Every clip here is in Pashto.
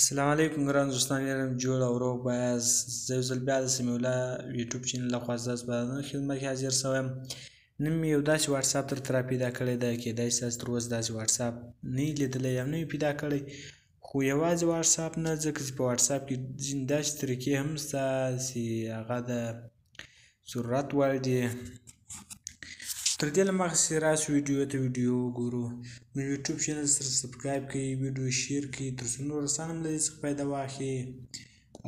السلام علیکم ګران دوستان، یارم جوړ او روغ باید زه یو ځل بیا د سمیع الله یوټیوب چینل لخوا ستاسو په خدمت کې حاضر شوم. نن مې یو داسې واتساپ درته را پیدا کړی دی، کیدای شي تاسو تر اوسه داسې واتساپ نه یې لیدلی یا نه یې پیدا کړی، خو یوازې واتساپ نه، ځکه چې په واتساپ کې ځینې داسې طریقې هم شته چې هغه د ضرورت وړ دي. تر دې له مخکې راسو ویډیو ته ویډیو وګورو، نو یوټیوب چینل سره سبسکرایب کړئ، ویډیو شیر کړئ تر څو نور کسان هم له دې څخه فایده واخلي،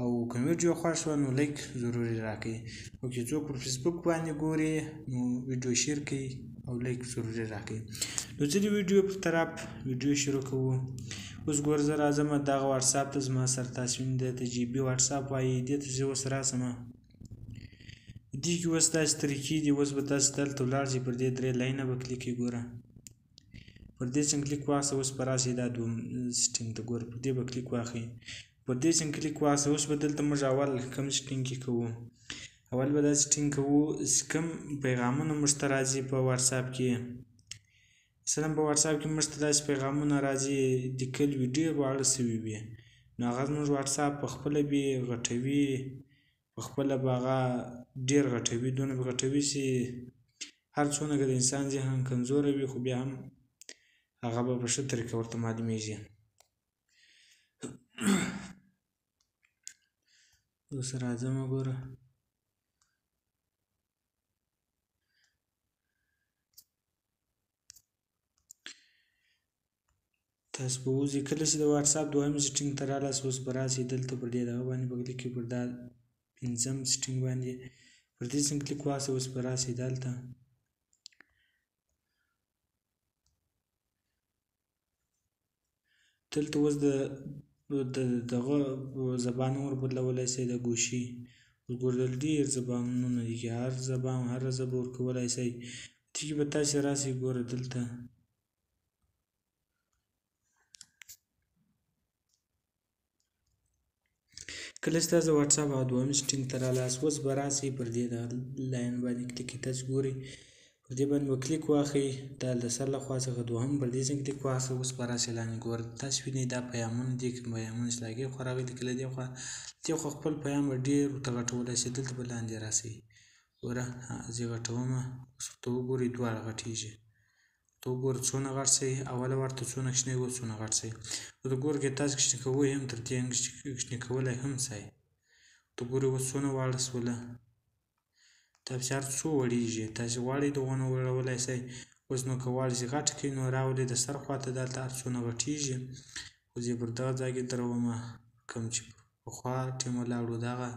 او که ویډیو خوښ شوه نو لایک ضروري راکړئ، او که څوک پر فیسبوک باندې ګوري نو ویډیو شیر کړئ او لایک ضروري راکړئ. نو زه د ویډیو په طرف ویډیو شروع کوو. اوس ګوره زه راځم دغه واتساپ ته، زما سره تاسو وینئ دې ته جی بي واتساپ وایي، دې ته زه اوس راسم. دې کې اوس داسې طریقې دي، اوس به تاسو دلته ولاړ شئ، پر دې درې لاینه به کلیک کړئ. ګوره پر دې څنګه کلیک واخلئ، اوس به راشئ دا دویم سیټینګ ته، ګوره پر دې به کلیک واخلئ، پر دې څنګه کلیک واخلئ. اوس به دلته موږ اول کوم سیټینګ کې کوو، اول به دا سیټینګ کوو چې کوم پیغامونه موږ ته راځي په واتساپ کې. مثلا په واتساپ کې موږ ته داسې پیغامونه راځي لیکل وي، ډېر واړه شوي وي، نو هغه زموږ واتساپ په خپله به غټوي، په خپله به هغه ډېر غټوي، دونه به غټوي چې هر څونه که د انسان ذهن کمزوری وي خو بیا هم هغه به په ښه طریقه ورته معلومیږي. اوس راځم ګوره تاسو به وځئ، کله چې د واتساپ دویم سیټینګ ته رالاست، اوس به راشئ دلته پر دې دغه باندې به کلیک کړئ، پر دا پنځم سیټینګ باندې پر دې څنګه کلیک واخلئ. اوس به راشئ دلته، دلته اوس د دغه زبان ور بدلولی شئ، د ګوشي. اوس ګوره دلته ډېر زبانونه دي، هر زبان هره ژبه ورکولی شئ. دې کې به تاسې راشئ، ګوره دلته کله چې تاسو د واتساپ هغه دویم سیټینګ ته رالاست، اوس به راشئ پر دې د لاین باندې کلیک کړئ، تاسو ګورئ پر دې باندې به کلیک واخلئ، دا د سر له خوا څخه دوهم پر دې څنګه کلیک واخلئ. اوس به راشئ لاندې، ګوره تاسو وینئ دا پیغامونه دي، کوم پیغامونه چې له هغې خوا راغلي، که له دې خوا خپل پیغام به ډېر ورته غټولی شئ. دلته به لاندې راشئ، ګوره زه غټومه، اوس ورته وګورئ دواړه غټېږي، ته وګوره څونه غټ شئ، اوله ورته څونه کوچنی و څونه غټ شئ. ورته ګوره که تاسو کوچني کوئ هم تر دې کوچني کولی هم شئ. ته ګورئ اوس څونه واړه شوله، تاسو هر څو وړېږي، تاسو غواړئ دغونه وړولی شئ. اوس نو که غواړئ چې غټ کړئ نو راولئ د سر خوا ته، دلته هر څونه غټېږي. اوس یې پر دغه ځای کې درومه، کوم چې پخوا ټیم ولاړ و دغه.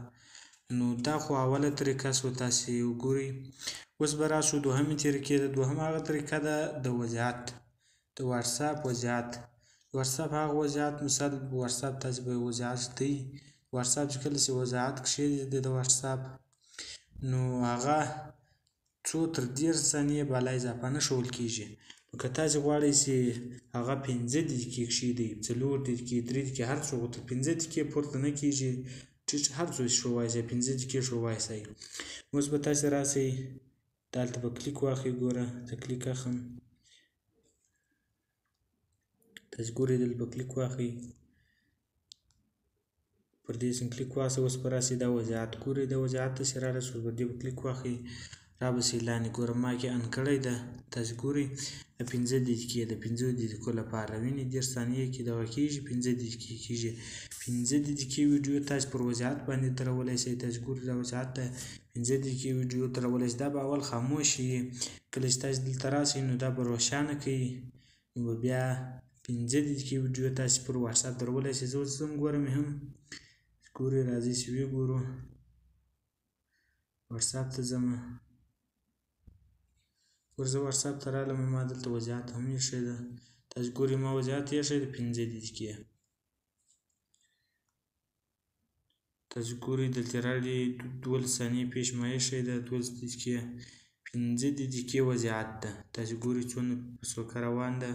نو دا خو اوله طریقه شوه، تاسې وګورئ. اوس به راشو دوهمې طریقې ته. دوهمه هغه طریقه ده د وضعیت، د واتساپ وضعیت. د واتساپ هغه وضعیت، مثال واتساپ تاسې به وضعیت دی، واتساپ چې کله چې وضعیت کښېږدي د واتساپ، نو هغه څو تر 10 ثانیې بالا اضافه نه ښودل کېږي. نو که تاسې غواړئ چې هغه 5 دقیقې کښېږدئ، 4 دقیقې، 3 دقیقې، هر څو، خو تر 5 دقیقې پورته نه کېږي، هر څو چې ښودلی شئ، 5 دقیقې ښودلی شئ. اوس به تاسې راشئ دلته به کلیک واخلئ، ګوره زه کلیک اخلم، تاسې ګورئ دلته به کلیک واخلئ، پر دې څنګه کلیک واخلئ. اوس به راشئ دا وضعیت، ګورئ دا وضعیت ته چې رالاست، اوس به دې به کلیک واخلئ، را به شئ لاندې، ګوره ما کې ان کړی ده، تاسې ګورئ د 5 دقیقې، د 5 دقیقو لپاره وینئ 10 ثانیې کې دغه کېږي، 5 دقیقې کېږي. 5 دقیقې ویډیو تاسې پر وضعیت باندې درولی شئ. تاسې ګورئ دا وضعیت ده، 5 دقیقې ویډیو درولی شئ. دا به اول خاموش وي، کله چې تاسې دلته راشئ نو دا به روښانه کړئ، نو به بیا 5 دقیقې ویډیو تاسې پر واتساپ درولی شئ. زه اوس ځم ګورم هم، ګورئ راځئ چې وګورو، واتساپ ته ځمه، ګوره زه واتساپ ته رالم، ما دلته وضعیت هم ایښی ده، تاسې ګورئ ما وضعیت ایښی ده 5 دقیقې. تاسې ګورئ دلته راغلي 12 ثانیې پیش ما ایښی ده، 12 دقیقې، 5 دقیقې وضعیت ده. تاسې ګورئ څونه په سوکه روان ده.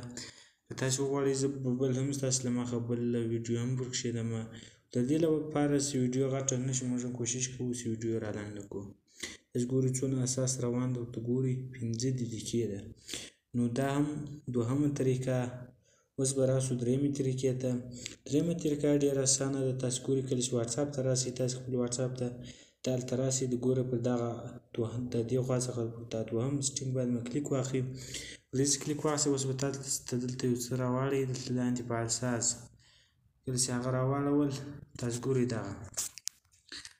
که تاسې وغواړئ زه به بل هم ستاسې له مخه بل ویډیو هم ورکښېږدمه. د دې لپاره چې ویډیو غټه نه شي، موږ هم کوشش کوو چې ویډیو را لنډه کړو. تاسې ګورئ څونه اساس روان ده، ورته ګورئ 5 دقیقې ده. نو دا هم دوهمه طریقه اوس به راسو درېیمې طریقې ته. درېیمه طریقه ډېره اسانه ده. تاسې ګورئ کله چې واتساپ ته راسئ، تاسې خپل واتساپ ته دلته راسئ، د ګوره پر دغه د دې خوا څخه دا دوهم سټینګ باندې مو کلیک واخلئ. په دې چې کلیک واخلئ اوس به تاسو ته دلته یو څه راواړئ، دلته لاندې فعالساز. کله چې هغه راواړول تاسو ګورئ دغه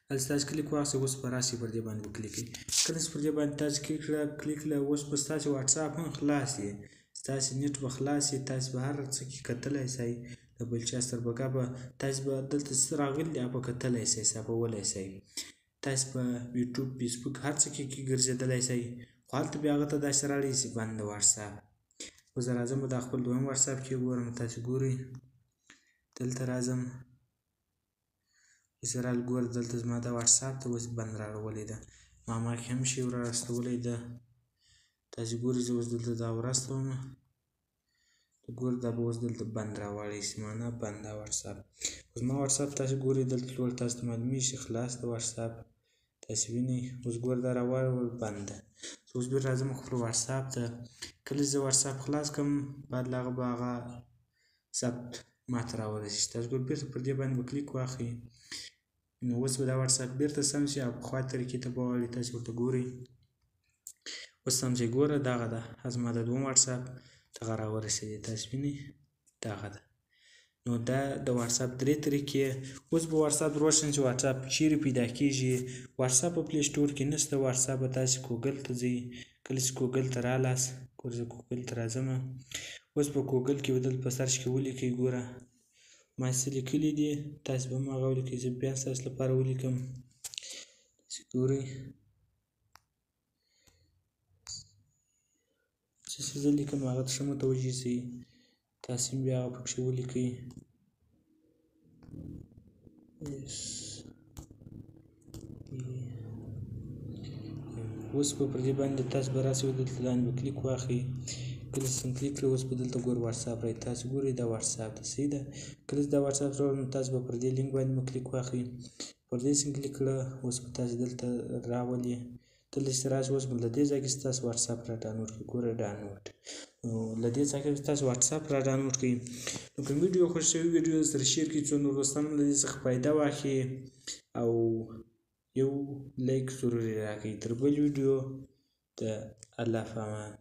هلته تاسو کلیک واخلئ، اوس به راسئ پر دې باندې به کلیک کړئ. کله چې پر دې باندې تاسو کلیک کړه اوس به ستاسې واتساپ هم خلاص وي، ستاسې نیټ به خلاص وي، تاسې به هر څه کې کتلی شئ، د بل چا سترګه به تاسې به دلته څه راغلي دي هغه به کتلی شئ، ثبتولی شئ. تاسې په یوټیوب، فیسبوک هر څه کې ګرځېدلی شئ، خو هلته بیا هغه ته داسې راړئ چې بند د واتساپ. اوس زه راځم دا خپل دویم واتساپ کې وګورم. تاسې ګورئ دلته راځم، چې را ګورئ دلته زما دا واتساپ ته اوس بند راوړلی ده، ما کې هم شی را استولی ده. تاسې ګورئ زه اوس دلته دا ورستوم، ګورئ دا به اوس دلته بند راواړی شي، معنا بند دا واتساپ. اوس زما واتساپ تاسې ګورئ دلته ټول تاسو ته معلومیږي خلاص د واتساپ. تاسې وینئ اوس ګوره دا راواړول بند ده. اوس بیا راځم خپل واتساپ ته. کله چې زه واتساپ خلاص کړم بعد له هغه به هغه ثبت ماته راورسېږي. تاسو ګورئ بېرته پر دې باندې به کلیک واخلئ، نو اوس به دا واتساپ بېرته سم شي او پخوا طریقې ته به واوړئ. تاسې ورته ګورئ اوس سم شي. ګوره دغه ده زما د دویم واتساپ دغه راورسېدی، تاسې وینئ دغه ده. نو دا د واتساپ درې طریقې. اوس به واتساپ روشن چې واتساپ چیرې پیدا کېږي. واتساپ په پلی سټور کې نشته. واتساپ به تاسې ګوګل ته ځئ. کله چې ګوګل ته رالاست، ګوره زه ګوګل ته راځم. اوس په ګوګل کې به دلته په سرچ کې ولیکئ. ګوره ما څه لیکلي دي تاسې به هم هغه ولیکئ. زه بیا ستاسو لپاره ولیکم. تاسې ګورئ چې زه لیکم هغه ته ښه متوجه شئ. تاسې هم بیا هغه پکښې ولیکئ. اوس به پر دې باندې تاسو به راسئ دلته لاندې به کلیک واخلئ. کله چې سم کلیک کړئ اوس به دلته ګوره واتساپ راځي. تاسې ګورئ دا واتساپ ده، صحیح ده. کله چې دا واتساپ راوړل نو تاسو به پر دې لینک باندې مو کلیک واخلئ. پر دې چې کلیک کړه اوس به تاسې دلته راولي. دلته چې راشي اوس به له دې ځای کې ستاسو واتساپ را ډاونلوډ کړئ. ګوره ډاونلوډ، نو له دې ځای کې ستاسو واتساپ را ډاونلوډ کړئ. نو که ویډیو خوښ شوي ویډیو سره شیر کړئ څو نور دوستان هم له دې څخه فایده واخلي، او یو لایک ضروري راکړئ. تر بل ویډیو د الله په امان.